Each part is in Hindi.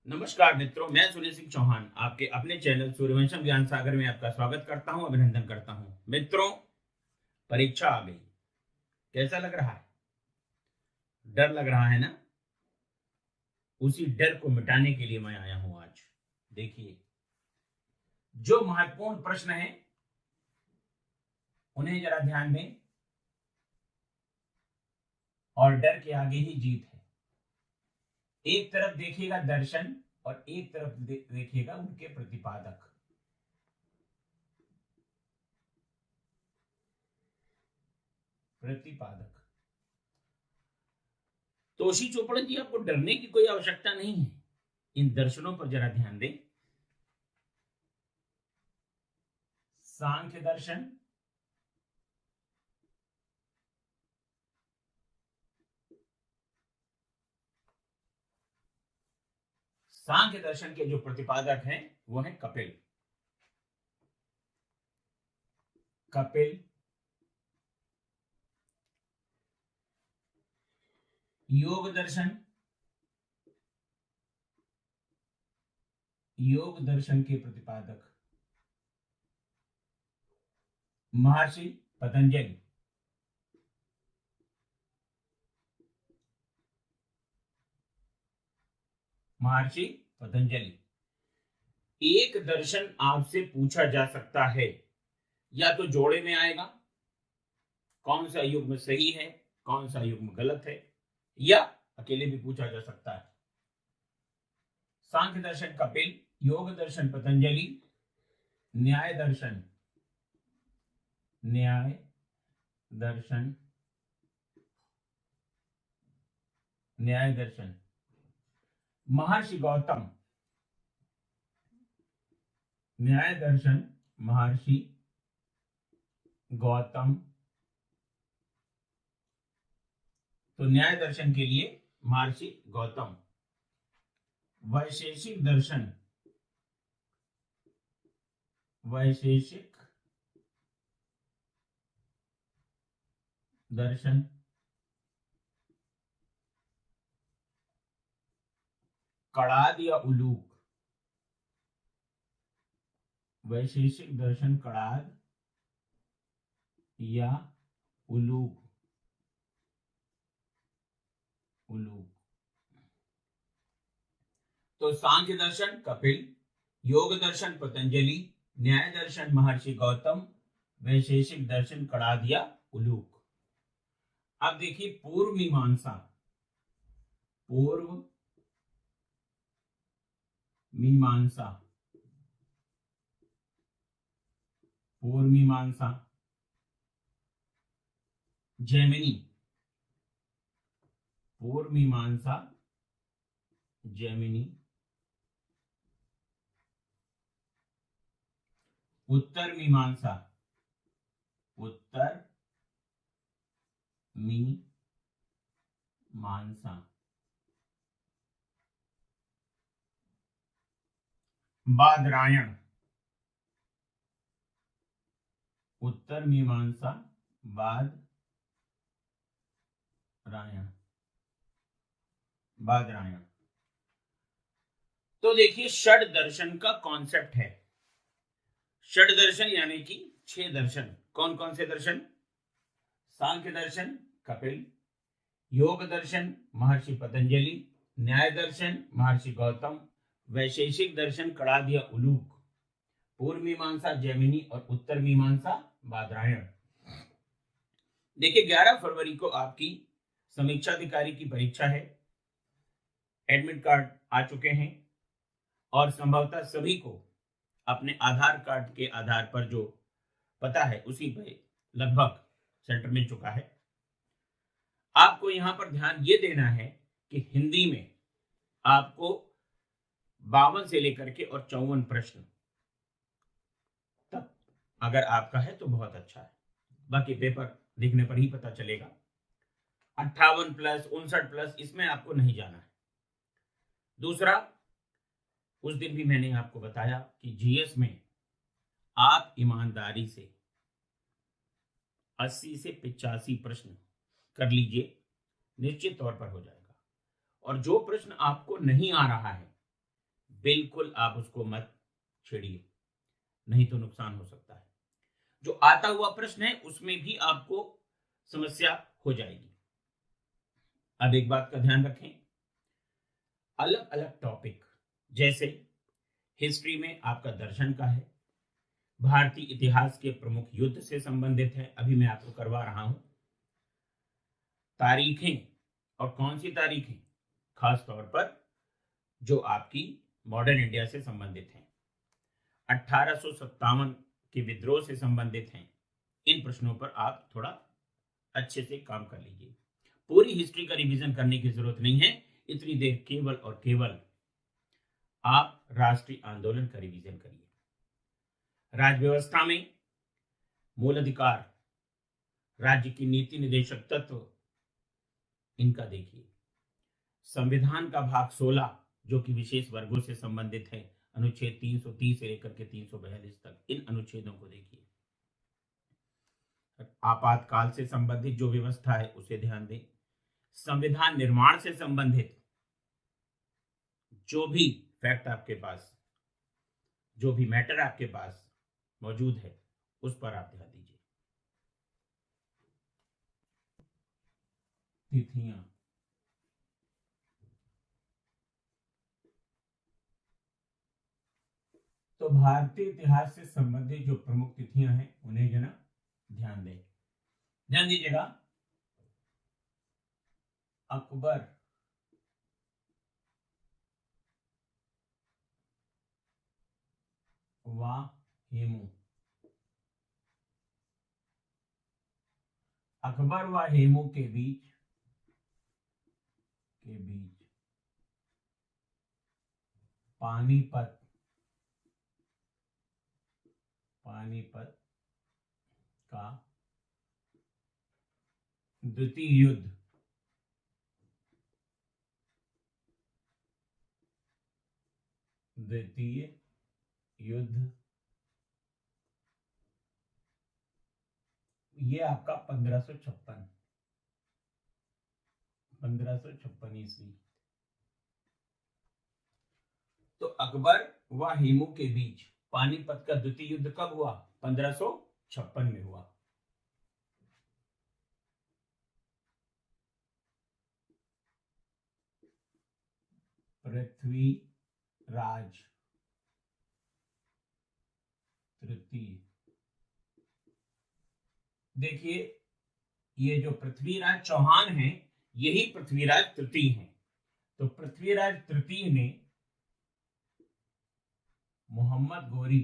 नमस्कार मित्रों, मैं सुनील सिंह चौहान आपके अपने चैनल सूर्यवंशम ज्ञान सागर में आपका स्वागत करता हूं, अभिनंदन करता हूं। मित्रों, परीक्षा आ गई। कैसा लग रहा है? डर लग रहा है ना? उसी डर को मिटाने के लिए मैं आया हूं आज। देखिए, जो महत्वपूर्ण प्रश्न है उन्हें जरा ध्यान दें और डर के आगे ही जीत है। एक तरफ देखिएगा दर्शन और एक तरफ देखिएगा उनके प्रतिपादक। तोशी चोपड़ा जी, आपको डरने की कोई आवश्यकता नहीं है। इन दर्शनों पर जरा ध्यान दें। सांख्य दर्शन, सांख्य दर्शन के जो प्रतिपादक हैं वो है कपिल। कपिल, योग दर्शन, योग दर्शन के प्रतिपादक महर्षि पतंजलि। महर्षि पतंजलि। एक दर्शन आपसे पूछा जा सकता है, या तो जोड़े में आएगा, कौन सा युग्म सही है, कौन सा युग्म गलत है, या अकेले भी पूछा जा सकता है। सांख्य दर्शन कपिल, योग दर्शन पतंजलि, न्याय दर्शन, न्याय दर्शन, न्याय दर्शन महर्षि गौतम। न्याय दर्शन महर्षि गौतम। तो न्याय दर्शन के लिए महर्षि गौतम। वैशेषिक दर्शन, वैशेषिक दर्शन कड़ाद या उलूक। वैशेषिक दर्शन कड़ाद या उलूक। उलूक। तो सांख्य दर्शन कपिल, योग दर्शन पतंजलि, न्याय दर्शन महर्षि गौतम, वैशेषिक दर्शन कड़ाद या उलूक। अब देखिए पूर्व मीमांसा। पूर्व मीमांसा, पूर्व मीमांसा जैमिनी। पूर्व मीमांसा जैमिनी। उत्तर मीमांसा, उत्तर मीमांसा। बादरायण। उत्तर मीमांसा बादरायण। बादरायण। तो देखिए षड दर्शन का कॉन्सेप्ट है। षड दर्शन यानी कि 6 दर्शन। कौन कौन से दर्शन? सांख्य दर्शन कपिल, योग दर्शन महर्षि पतंजलि, न्याय दर्शन महर्षि गौतम, वैशेषिक दर्शन कड़ाद या उलूक, पूर्व मीमांसा जैमिनी और उत्तर मीमांसा बादरायण। देखिए 11 फरवरी को आपकी समीक्षा अधिकारी की परीक्षा है। एडमिट कार्ड आ चुके हैं और संभवतः सभी को अपने आधार कार्ड के आधार पर जो पता है उसी पे लगभग सेंटर मिल चुका है। आपको यहां पर ध्यान ये देना है कि हिंदी में आपको 52 से लेकर के और 54 प्रश्न तक अगर आपका है तो बहुत अच्छा है। बाकी पेपर देखने पर ही पता चलेगा। 58 प्लस 59 प्लस इसमें आपको नहीं जाना है। दूसरा, उस दिन भी मैंने आपको बताया कि जीएस में आप ईमानदारी से 80 से 85 प्रश्न कर लीजिए, निश्चित तौर पर हो जाएगा। और जो प्रश्न आपको नहीं आ रहा है बिल्कुल आप उसको मत छेड़िए, नहीं तो नुकसान हो सकता है। जो आता हुआ प्रश्न है उसमें भी आपको समस्या हो जाएगी। अब एक बात का ध्यान रखें, अलग अलग टॉपिक, जैसे हिस्ट्री में आपका दर्शन का है, भारतीय इतिहास के प्रमुख युद्ध से संबंधित है, अभी मैं आपको करवा रहा हूं। तारीखें, और कौन सी तारीखें, खास तौर पर जो आपकी मॉडर्न इंडिया से संबंधित हैं, 1857 के विद्रोह से संबंधित हैं। इन प्रश्नों पर आप थोड़ा अच्छे से काम कर लीजिए। पूरी हिस्ट्री का रिवीजन करने की जरूरत नहीं है, इतनी देर केवल और केवल आप राष्ट्रीय आंदोलन का रिवीजन करिए। राज्य व्यवस्था में मूल अधिकार, राज्य की नीति निदेशक तत्व, इनका देखिए। संविधान का भाग 16 जो कि विशेष वर्गों से संबंधित है, अनुच्छेद 330 से लेकर के 342 तक, इन अनुच्छेदों को देखिए। आपातकाल से संबंधित जो व्यवस्था है उसे ध्यान दें। संविधान निर्माण से संबंधित जो भी फैक्ट आपके पास, जो भी मैटर आपके पास मौजूद है, उस पर आप ध्यान दीजिए। तिथियां, तो भारतीय इतिहास से संबंधित जो प्रमुख तिथियां हैं उन्हें जो ना ध्यान दें। ध्यान दीजिएगा, अकबर, व हेमू, अकबर व हेमू के बीच पानीपत का द्वितीय युद्ध ये आपका 1556 ईस्वी। तो अकबर व हेमू के बीच पानीपत का द्वितीय युद्ध कब हुआ? 1556 में हुआ। पृथ्वीराज तृतीय, देखिए ये जो पृथ्वीराज चौहान हैं, यही पृथ्वीराज तृतीय हैं। तो पृथ्वीराज तृतीय ने मोहम्मद गोरी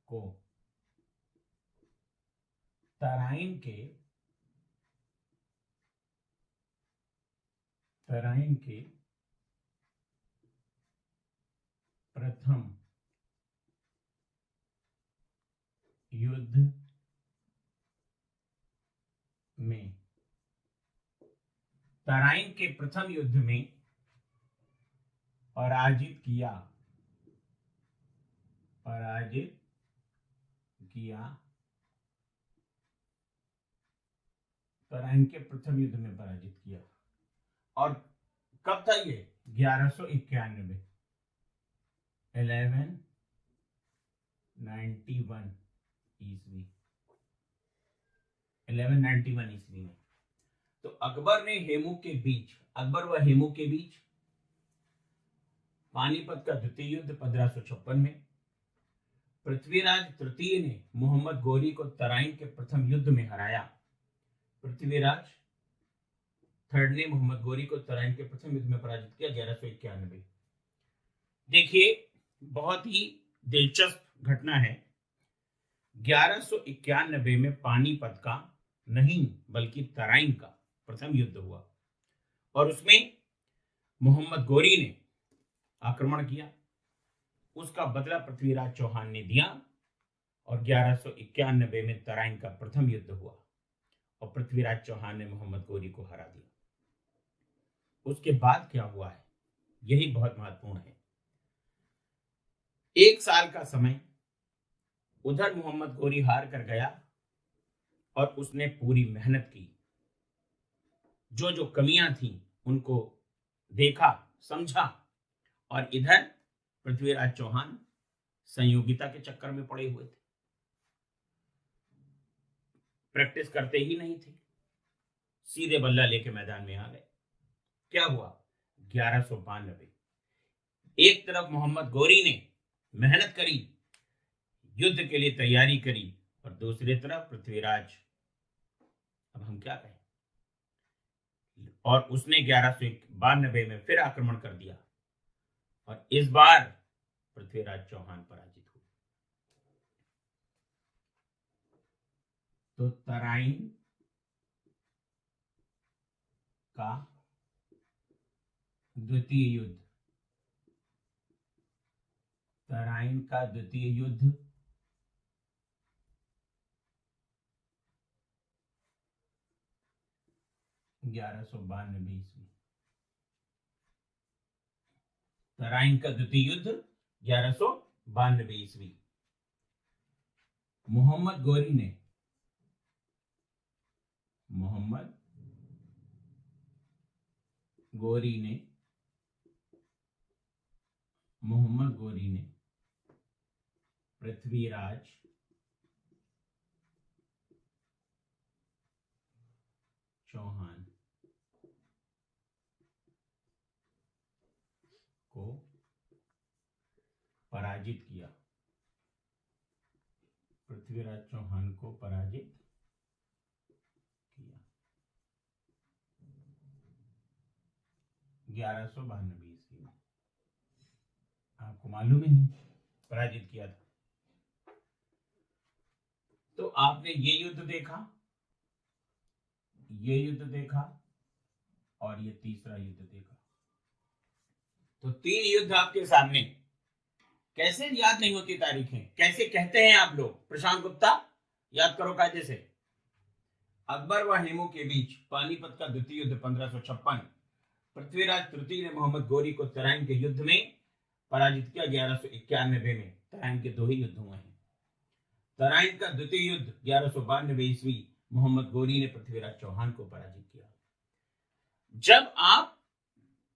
को तराइन के प्रथम युद्ध में पराजित किया। तराइन के प्रथम युद्ध में पराजित किया। और कब था ये? 1191, 1191 ईस्वी, 1191 ईस्वी में। तो अकबर व हेमू के बीच पानीपत का द्वितीय युद्ध 1556 में, पृथ्वीराज तृतीय ने मोहम्मद गोरी को तराइन के प्रथम युद्ध में हराया। पृथ्वीराज थर्ड ने मोहम्मद गोरी को तराइन के प्रथम युद्ध में पराजित किया 1191। देखिए बहुत ही दिलचस्प घटना है। 1191 में पानीपत का नहीं बल्कि तराइन का प्रथम युद्ध हुआ और उसमें मोहम्मद गोरी ने आक्रमण किया। उसका बदला पृथ्वीराज चौहान ने दिया और 1191 में तराइन का प्रथम युद्ध हुआ और पृथ्वीराज चौहान ने मोहम्मद गोरी को हरा दिया। उसके बाद क्या हुआ है, यही बहुत महत्वपूर्ण है। 1 साल का समय उधर मोहम्मद गोरी हार कर गया और उसने पूरी मेहनत की, जो जो कमियां थी उनको देखा, समझा, और इधर पृथ्वीराज चौहान संयोगिता के चक्कर में पड़े हुए थे, प्रैक्टिस करते ही नहीं थे, सीधे बल्ला लेके मैदान में आ गए। क्या हुआ? 1192। एक तरफ मोहम्मद गौरी ने मेहनत करी, युद्ध के लिए तैयारी करी, और दूसरी तरफ पृथ्वीराज, अब हम क्या कहें, और उसने 1192 में फिर आक्रमण कर दिया, और इस बार पृथ्वीराज चौहान पराजित हुए। तो तराइन का द्वितीय युद्ध, तराइन का द्वितीय युद्ध 1192 ईस्वी। तराइन का द्वितीय युद्ध 1192 ईस्वी। मोहम्मद गौरी ने पृथ्वीराज चौहान को पराजित किया, पृथ्वीराज चौहान को पराजित किया 1192 ईस्वी में। आपको मालूम ही है, पराजित किया था। तो आपने ये युद्ध देखा, ये युद्ध देखा, और ये तीसरा युद्ध देखा। तो 3 युद्ध आपके सामने। कैसे याद नहीं होती तारीखें? कैसे कहते हैं आप लोग? प्रशांत गुप्ता, याद करो कायदे से। अकबर व हेमू के बीच पानीपत का द्वितीय युद्ध 1556। पृथ्वीराज तृतीय ने मोहम्मद गौरी को तराइन के युद्ध में पराजित किया 1191 में। तराइन के 2 ही युद्ध हुए हैं। तराइन का द्वितीय युद्ध 1192 ईस्वी, मोहम्मद गौरी ने पृथ्वीराज चौहान को पराजित किया। जब आप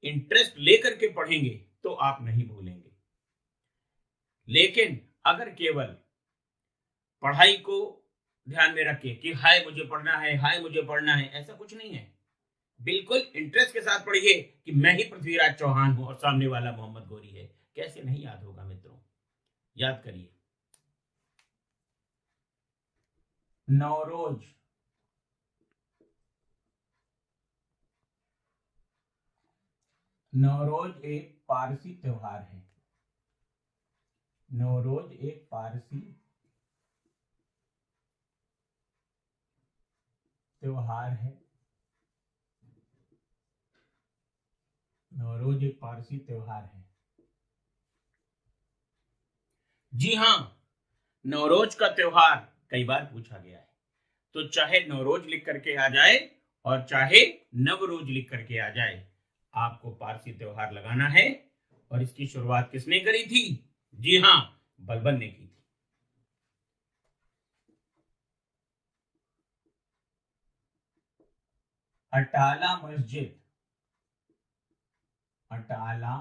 इंटरेस्ट लेकर के पढ़ेंगे तो आप नहीं भूलेंगे, लेकिन अगर केवल पढ़ाई को ध्यान में रखें कि हाय मुझे पढ़ना है, हाय मुझे पढ़ना है, ऐसा कुछ नहीं है। बिल्कुल इंटरेस्ट के साथ पढ़िए कि मैं ही पृथ्वीराज चौहान हूं और सामने वाला मोहम्मद गौरी है। कैसे नहीं याद होगा मित्रों? याद करिए। नौरोज, नौरोज एक पारसी त्योहार है। नौरोज एक पारसी त्योहार है। नौरोज एक पारसी त्योहार है। जी हां, नौरोज का त्योहार कई बार पूछा गया है। तो चाहे नौरोज लिख करके आ जाए और चाहे नवरोज लिख करके आ जाए, आपको पारसी त्योहार लगाना है। और इसकी शुरुआत किसने करी थी? जी हां, बलबन ने की थी। अटाला मस्जिद, अटाला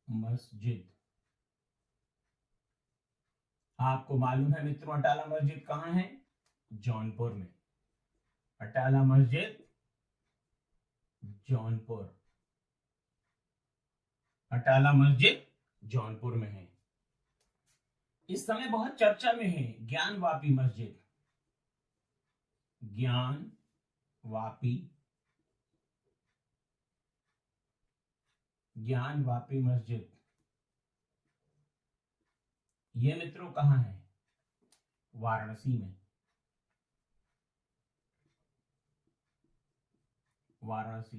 मस्जिद, आपको मालूम है मित्रों अटाला मस्जिद कहां है? जौनपुर में। अटाला मस्जिद जौनपुर, अटाला मस्जिद जौनपुर में है। इस समय बहुत चर्चा में है ज्ञानवापी मस्जिद। ज्ञानवापी, ज्ञानवापी मस्जिद, ये मित्रों कहां है? वाराणसी में। वाराणसी।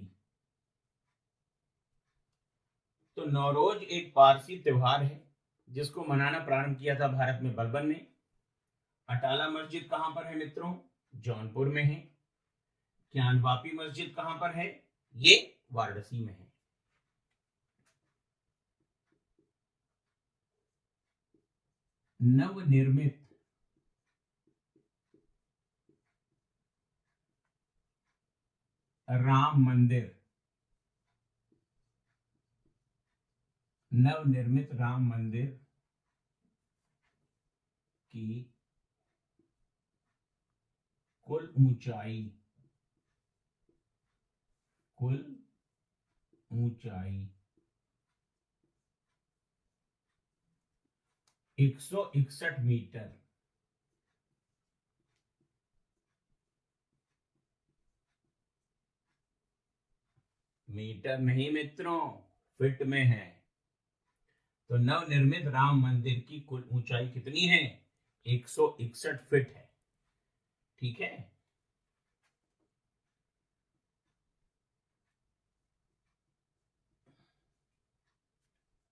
तो नौरोज एक पारसी त्योहार है जिसको मनाना प्रारंभ किया था भारत में बलबन ने। अटाला मस्जिद कहां पर है मित्रों? जौनपुर में है। ज्ञानवापी मस्जिद कहां पर है? ये वाराणसी में है। नवनिर्मित राम मंदिर, नवनिर्मित राम मंदिर की कुल ऊंचाई 161 मीटर। मीटर नहीं मित्रों, फीट में है। तो नवनिर्मित राम मंदिर की कुल ऊंचाई कितनी है? 161 फीट है। ठीक है।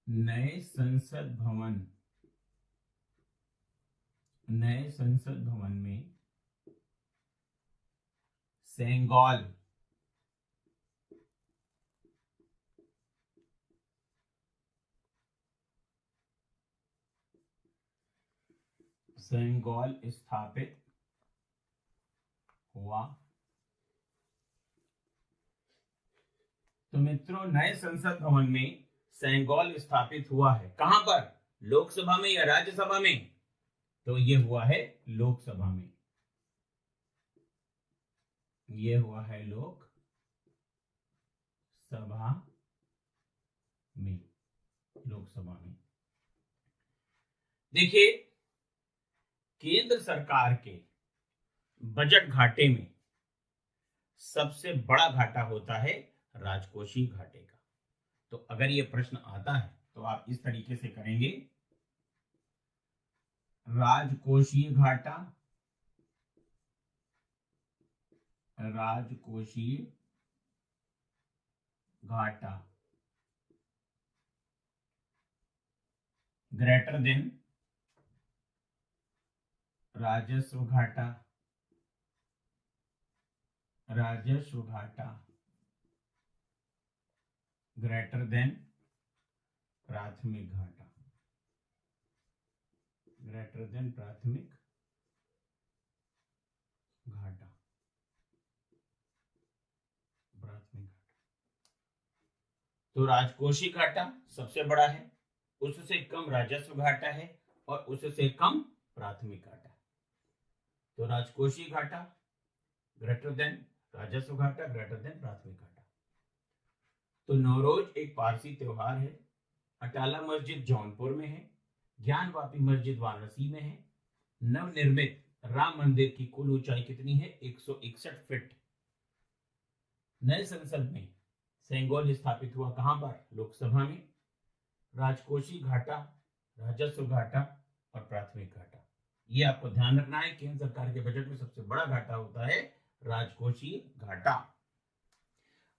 नए संसद भवन में सेंगोल स्थापित हुआ। तो मित्रों, नए संसद भवन में सेंगोल स्थापित हुआ है। कहां पर? लोकसभा में या राज्यसभा में? तो ये हुआ है लोकसभा में। ये हुआ है लोकसभा में। देखिए, केंद्र सरकार के बजट घाटे में सबसे बड़ा घाटा होता है राजकोषीय घाटे का। तो अगर ये प्रश्न आता है तो आप इस तरीके से करेंगे, राजकोषीय घाटा, ग्रेटर देन राजस्व घाटा ग्रेटर देन प्राथमिक घाटा। तो राजकोषीय घाटा सबसे बड़ा है, उससे कम राजस्व घाटा है और उससे कम प्राथमिक घाटा। तो राजकोषीय घाटा ग्रेटर देन राजस्व घाटा ग्रेटर देन प्राथमिक घाटा। तो नवरोज एक पारसी त्योहार है। अटाला मस्जिद जौनपुर में है, ज्ञानवापी मस्जिद वाराणसी में है। नवनिर्मित राम मंदिर की कुल ऊंचाई कितनी है? 161 फीट। नए संसद में सेंगोल स्थापित हुआ कहां पर? लोकसभा में। राजकोषीय घाटा, राजस्व घाटा और प्राथमिक घाटा, ये आपको ध्यान रखना है। केंद्र सरकार के बजट में सबसे बड़ा घाटा होता है राजकोषीय घाटा।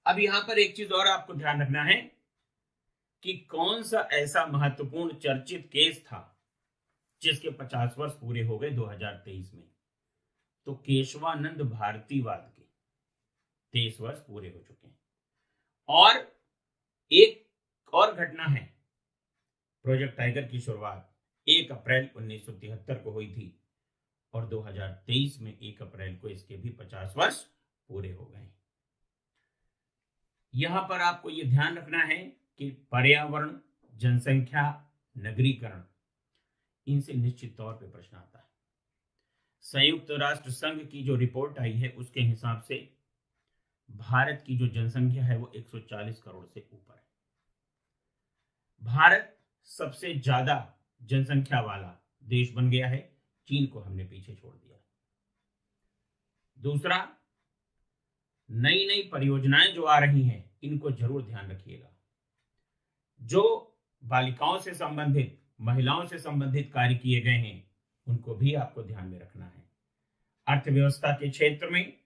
अब यहां पर एक चीज और आपको ध्यान रखना है कि कौन सा ऐसा महत्वपूर्ण चर्चित केस था जिसके 50 वर्ष पूरे हो गए 2023 में। तो केशवानंद भारतीवाद के 23 वर्ष पूरे हो चुके हैं। और एक और घटना है, प्रोजेक्ट टाइगर की शुरुआत 1 अप्रैल 1973 को हुई थी और 2023 में 1 अप्रैल को इसके भी 50 वर्ष पूरे हो गए। यहां पर आपको यह ध्यान रखना है कि पर्यावरण, जनसंख्या, नगरीकरण, इनसे निश्चित तौर पे प्रश्न आता है। संयुक्त राष्ट्र संघ की जो रिपोर्ट आई है उसके हिसाब से भारत की जो जनसंख्या है वो 140 करोड़ से ऊपर है। भारत सबसे ज्यादा जनसंख्या वाला देश बन गया है, चीन को हमने पीछे छोड़ दिया। दूसरा, नई नई परियोजनाएं जो आ रही हैं इनको जरूर ध्यान रखिएगा। जो बालिकाओं से संबंधित, महिलाओं से संबंधित कार्य किए गए हैं उनको भी आपको ध्यान में रखना है। अर्थव्यवस्था के क्षेत्र में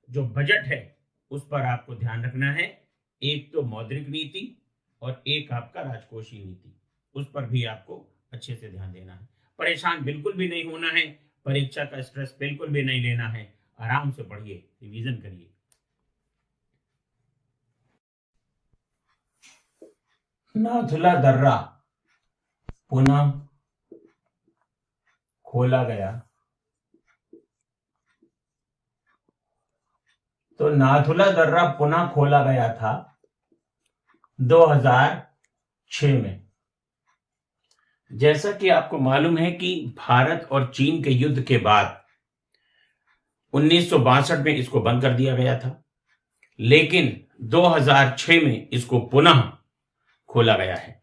जो बजट है उस पर आपको ध्यान रखना है। एक तो मौद्रिक नीति और एक आपका राजकोषीय नीति, उस पर भी आपको अच्छे से ध्यान देना है। परेशान बिल्कुल भी नहीं होना है, परीक्षा का स्ट्रेस बिल्कुल भी नहीं लेना है। आराम से पढ़िए, रिवीजन करिए। नाथुला दर्रा पुनः खोला गया तो नाथुला दर्रा पुनः खोला गया था 2006 में। जैसा कि आपको मालूम है कि भारत और चीन के युद्ध के बाद 1962 में इसको बंद कर दिया गया था, लेकिन 2006 में इसको पुनः खोला गया है।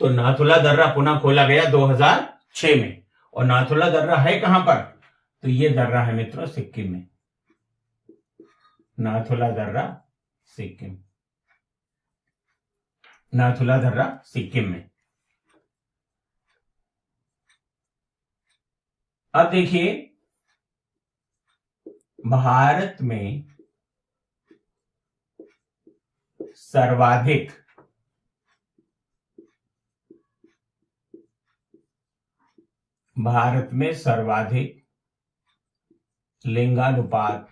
तो नाथुला दर्रा पुनः खोला गया 2006 में। और नाथुला दर्रा है कहां पर? तो ये दर्रा है मित्रों सिक्किम में। नाथुला दर्रा सिक्किम, नाथुला दर्रा सिक्किम में। अब देखिए, भारत में सर्वाधिक लिंगानुपात,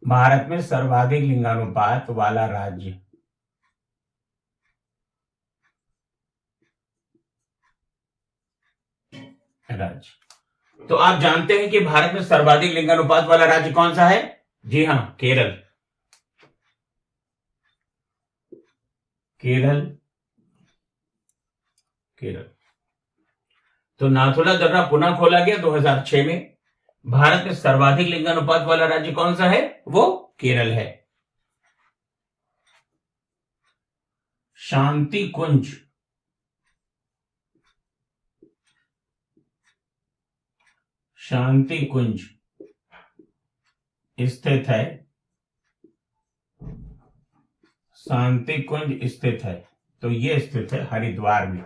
भारत में सर्वाधिक लिंगानुपात वाला राज्य तो आप जानते हैं कि भारत में सर्वाधिक लिंगानुपात वाला राज्य कौन सा है? जी हां, केरल। केरल, केरल। तो नाथुला दर्रा पुनः खोला गया 2006 में। भारत में सर्वाधिक लिंगानुपात वाला राज्य कौन सा है? वो केरल है। शांति कुंज, शांति कुंज स्थित है, शांति कुंज स्थित है। तो ये स्थित है हरिद्वार में।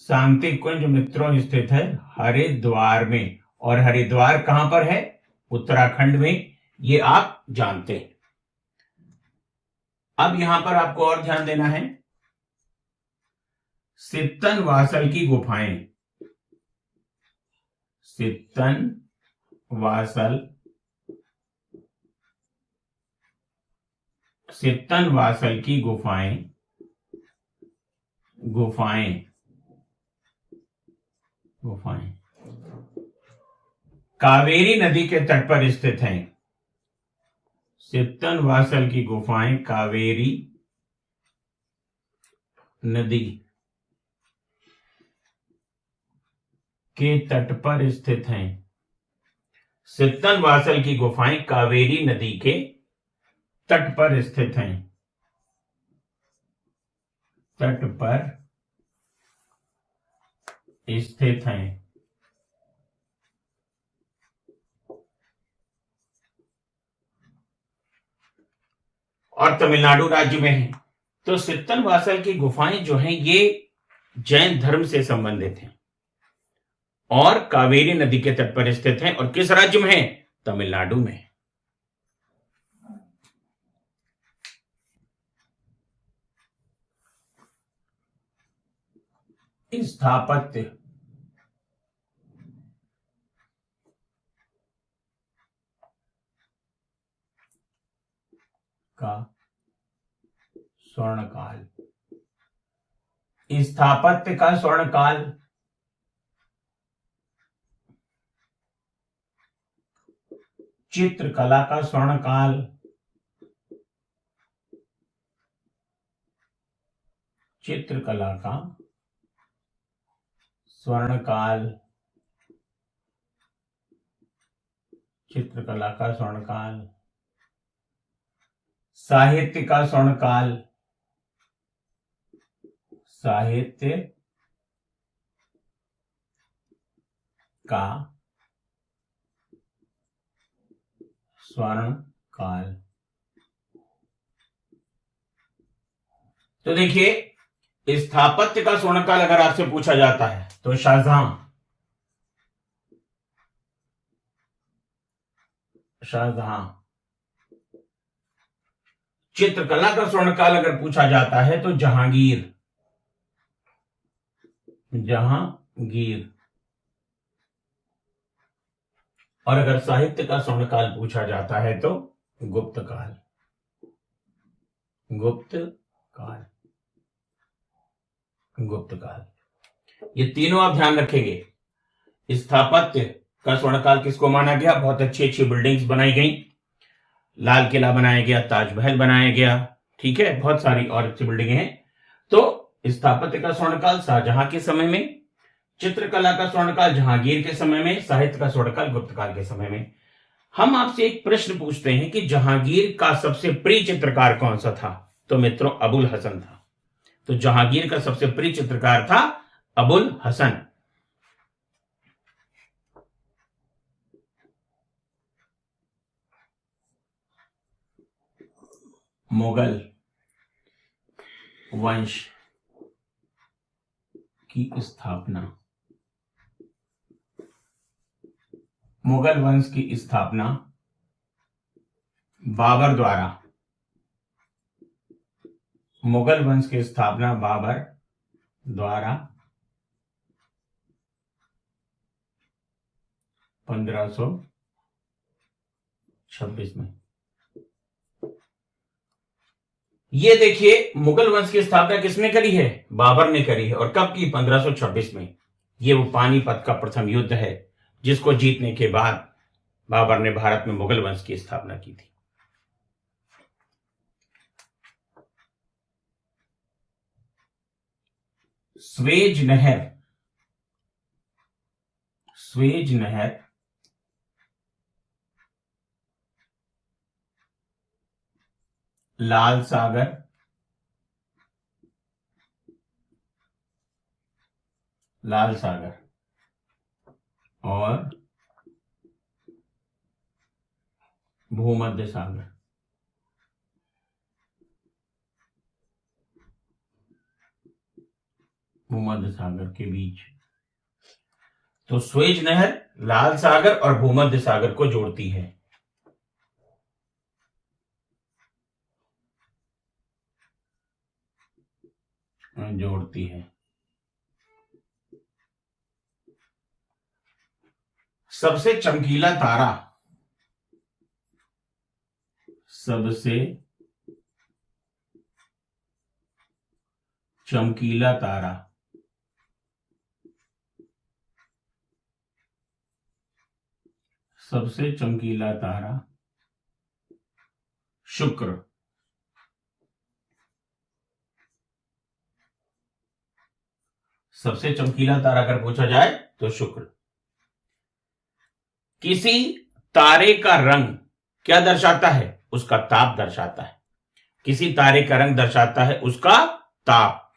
शांति कुंज मित्रों स्थित है हरिद्वार में। और हरिद्वार कहां पर है? उत्तराखंड में। ये आप जानते हैं। अब यहां पर आपको और ध्यान देना है, सित्तन वासल की गुफाएं, सित्तन वासल, सित्तन वासल की गुफाएं, गुफाएं, गुफाएं कावेरी नदी के तट पर स्थित हैं। सित्तन वासल की गुफाएं कावेरी नदी के तट पर स्थित हैं। सित्तन वासल की गुफाएं कावेरी नदी के तट पर स्थित हैं, तट पर स्थित हैं। और तमिलनाडु राज्य में है। तो सित्तन वासल की गुफाएं जो हैं ये जैन धर्म से संबंधित हैं और कावेरी नदी के तट पर स्थित हैं। और किस राज्य में है? तमिलनाडु में। स्थापत्य का स्वर्णकाल, स्थापत्य का स्वर्णकाल, चित्रकला का स्वर्णकाल, चित्रकला का स्वर्णकाल, चित्रकला का स्वर्णकाल, साहित्य का स्वर्णकाल, साहित्य का स्वर्णकाल। तो देखिए, स्थापत्य का स्वर्णकाल अगर आपसे पूछा जाता है तो शाहजहां, शाहजहां। चित्रकला का स्वर्णकाल अगर पूछा जाता है तो जहांगीर, जहांगीर। और अगर साहित्य का स्वर्णकाल पूछा जाता है तो गुप्त काल, गुप्त काल, गुप्त काल। ये तीनों आप ध्यान रखेंगे। स्थापत्य का स्वर्णकाल किसको माना गया? बहुत अच्छी अच्छी बिल्डिंग्स बनाई गई, लाल किला बनाया गया, ताजमहल बनाया गया, ठीक है, बहुत सारी और अच्छी बिल्डिंगें हैं। तो स्थापत्य का स्वर्णकाल शाहजहां के समय में, चित्रकला का स्वर्णकाल जहांगीर के समय में, साहित्य का स्वर्णकाल गुप्त काल के समय में। हम आपसे एक प्रश्न पूछते हैं कि जहांगीर का सबसे प्रिय चित्रकार कौन सा था? तो मित्रों अबुल हसन था। तो जहांगीर का सबसे प्रिय चित्रकार था अबुल हसन। मुगल वंश की स्थापना, मुगल वंश की स्थापना बाबर द्वारा, मुगल वंश की स्थापना बाबर द्वारा 1526 में। ये देखिए मुगल वंश की स्थापना किसने करी है? बाबर ने करी है। और कब की? 1526 में। ये वो पानीपत का प्रथम युद्ध है जिसको जीतने के बाद बाबर ने भारत में मुगल वंश की स्थापना की थी। स्वेज नहर, स्वेज नहर लाल सागर, लाल सागर और भूमध्य सागर, भूमध्य सागर के बीच। तो स्वेज नहर लाल सागर और भूमध्य सागर को जोड़ती है। जोड़ती है। सबसे चमकीला तारा, सबसे चमकीला तारा सबसे चमकीला तारा शुक्र। सबसे चमकीला तारा अगर पूछा जाए तो शुक्र। किसी तारे का रंग क्या दर्शाता है? उसका ताप दर्शाता है। किसी तारे का रंग दर्शाता है उसका ताप।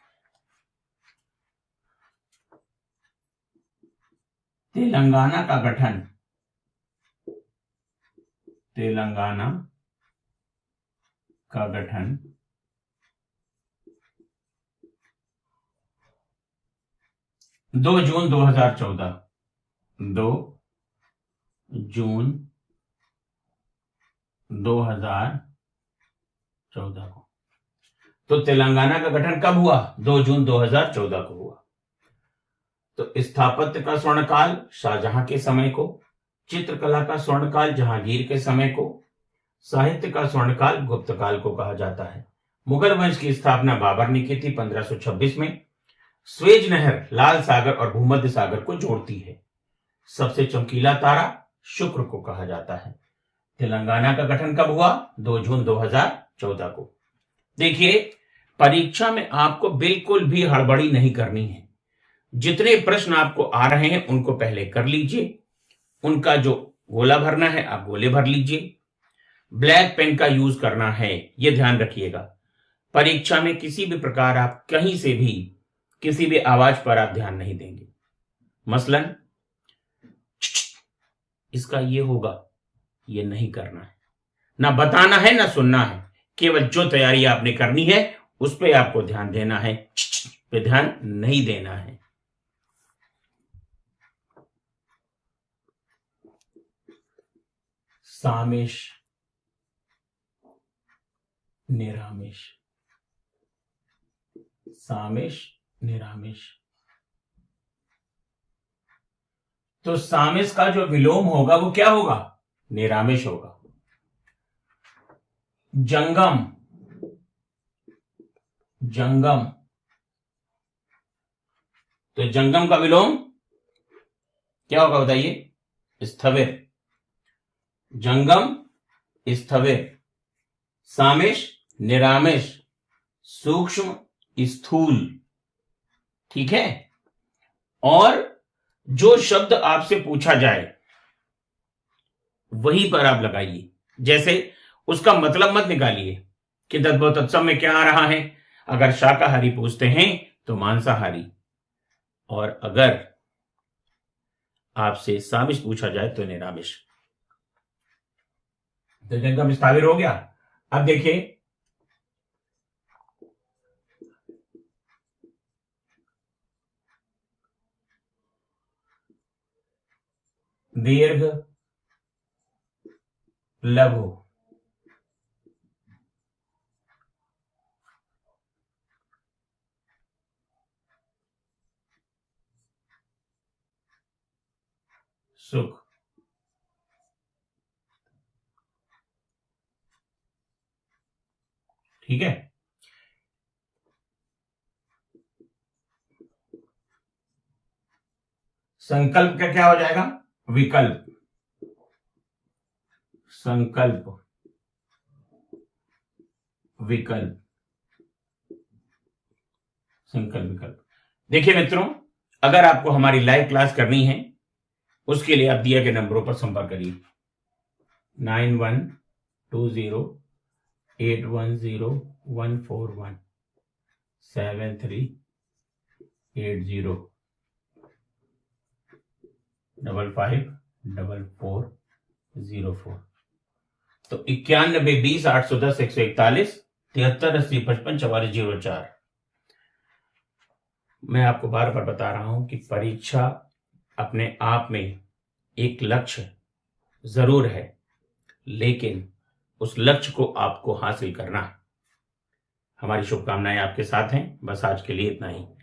तेलंगाना का गठन, तेलंगाना का गठन 2 जून 2014, 2 जून 2014 को। तो तेलंगाना का गठन कब हुआ? 2 जून 2014 को हुआ। तो स्थापत्य का स्वर्णकाल शाहजहां के समय को, चित्रकला का स्वर्णकाल जहांगीर के समय को, साहित्य का स्वर्णकाल गुप्त काल को कहा जाता है। मुगल वंश की स्थापना बाबर ने की थी 1526 में। स्वेज नहर लाल सागर और भूमध्य सागर को जोड़ती है। सबसे चमकीला तारा शुक्र को कहा जाता है। तेलंगाना का गठन कब हुआ? 2 जून 2014 को। देखिए परीक्षा में आपको बिल्कुल भी हड़बड़ी नहीं करनी है। जितने प्रश्न आपको आ रहे हैं उनको पहले कर लीजिए। उनका जो गोला भरना है आप गोले भर लीजिए। ब्लैक पेन का यूज करना है, यह ध्यान रखिएगा। परीक्षा में किसी भी प्रकार आप कहीं से भी किसी भी आवाज पर आप ध्यान नहीं देंगे। मसलन इसका ये होगा, ये नहीं करना है, ना बताना है ना सुनना है। केवल जो तैयारी आपने करनी है उस पर आपको ध्यान देना है, पे ध्यान नहीं देना है। सामेश निरामेश, सामेश निरामेश। तो सामेश का जो विलोम होगा वो क्या होगा? निरामेश होगा। जंगम, जंगम, तो जंगम का विलोम क्या होगा बताइए? स्थविर, जंगम स्थविर, सामिश निरामिष, सूक्ष्म स्थूल। ठीक है। और जो शब्द आपसे पूछा जाए वहीं पर आप लगाइए। जैसे उसका मतलब मत निकालिए कि तद्भव तत्सम में क्या आ रहा है। अगर शाकाहारी पूछते हैं तो मांसाहारी, और अगर आपसे सामिश पूछा जाए तो निरामिष। तो जंगम स्थाविर हो गया। अब देखिए, दीर्घ लघु, सुख। ठीक है। संकल्प का क्या हो जाएगा? विकल्प, संकल्प, विकल्प, संकल्प, विकल्प। देखिए मित्रों, अगर आपको हमारी लाइव क्लास करनी है उसके लिए आप दिए गए नंबरों पर संपर्क करिए। 9120810141 7382554404। तो 91208110 7380554404। मैं आपको बार बार बता रहा हूं कि परीक्षा अपने आप में एक लक्ष्य जरूर है, लेकिन उस लक्ष्य को आपको हासिल करना है। हमारी शुभकामनाएं आपके साथ हैं। बस आज के लिए इतना ही।